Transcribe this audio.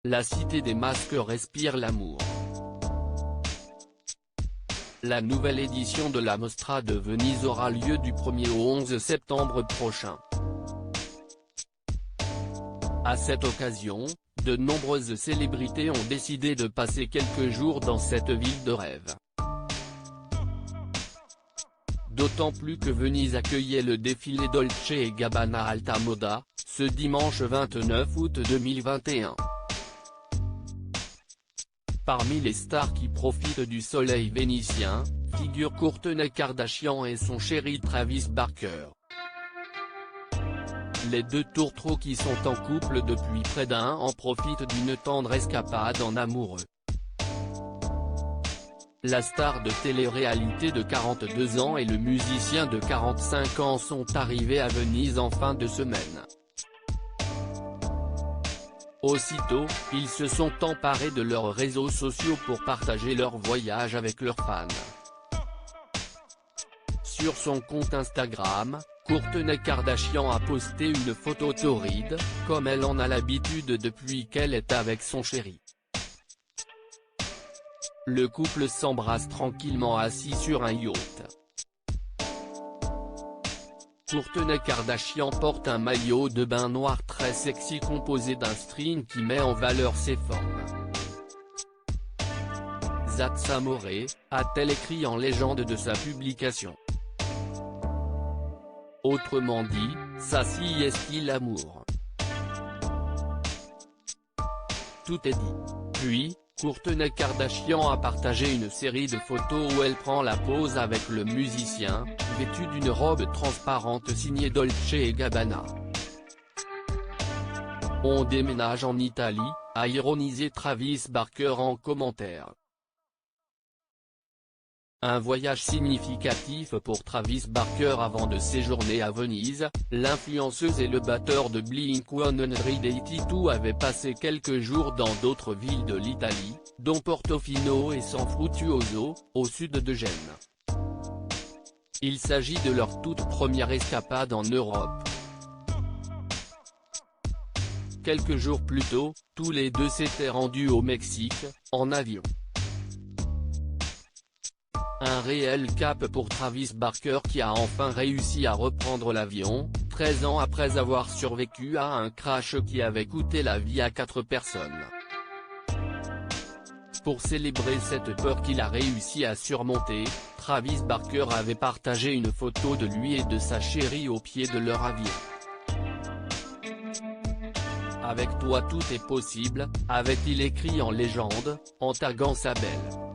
La cité des masques respire l'amour. La nouvelle édition de la Mostra de Venise aura lieu du 1er au 11 septembre prochain. À cette occasion, de nombreuses célébrités ont décidé de passer quelques jours dans cette ville de rêve. D'autant plus que Venise accueillait le défilé Dolce & Gabbana Alta Moda, ce dimanche 29 août 2021. Parmi les stars qui profitent du soleil vénitien, figurent Kourtney Kardashian et son chéri Travis Barker. Les deux tourtereaux qui sont en couple depuis près d'un an profitent d'une tendre escapade en amoureux. La star de télé-réalité de 42 ans et le musicien de 45 ans sont arrivés à Venise en fin de semaine. Aussitôt, ils se sont emparés de leurs réseaux sociaux pour partager leur voyage avec leurs fans. Sur son compte Instagram, Kourtney Kardashian a posté une photo torride, comme elle en a l'habitude depuis qu'elle est avec son chéri. Le couple s'embrasse tranquillement assis sur un yacht. Kourtney Kardashian porte un maillot de bain noir très sexy composé d'un string qui met en valeur ses formes. That's amore, a-t-elle écrit en légende de sa publication. Autrement dit, ça si est-il l'amour. Tout est dit. Puis, Kourtney Kardashian a partagé une série de photos où elle prend la pose avec le musicien, vêtue d'une robe transparente signée Dolce & Gabbana. On déménage en Italie, a ironisé Travis Barker en commentaire. Un voyage significatif pour Travis Barker avant de séjourner à Venise, l'influenceuse et le batteur de Blink-182 avaient passé quelques jours dans d'autres villes de l'Italie, dont Portofino et San Fruttuoso, au sud de Gênes. Il s'agit de leur toute première escapade en Europe. Quelques jours plus tôt, tous les deux s'étaient rendus au Mexique, en avion. Un réel cap pour Travis Barker qui a enfin réussi à reprendre l'avion, 13 ans après avoir survécu à un crash qui avait coûté la vie à 4 personnes. Pour célébrer cette peur qu'il a réussi à surmonter, Travis Barker avait partagé une photo de lui et de sa chérie au pied de leur avion. Avec toi tout est possible, avait-il écrit en légende, en taguant sa belle.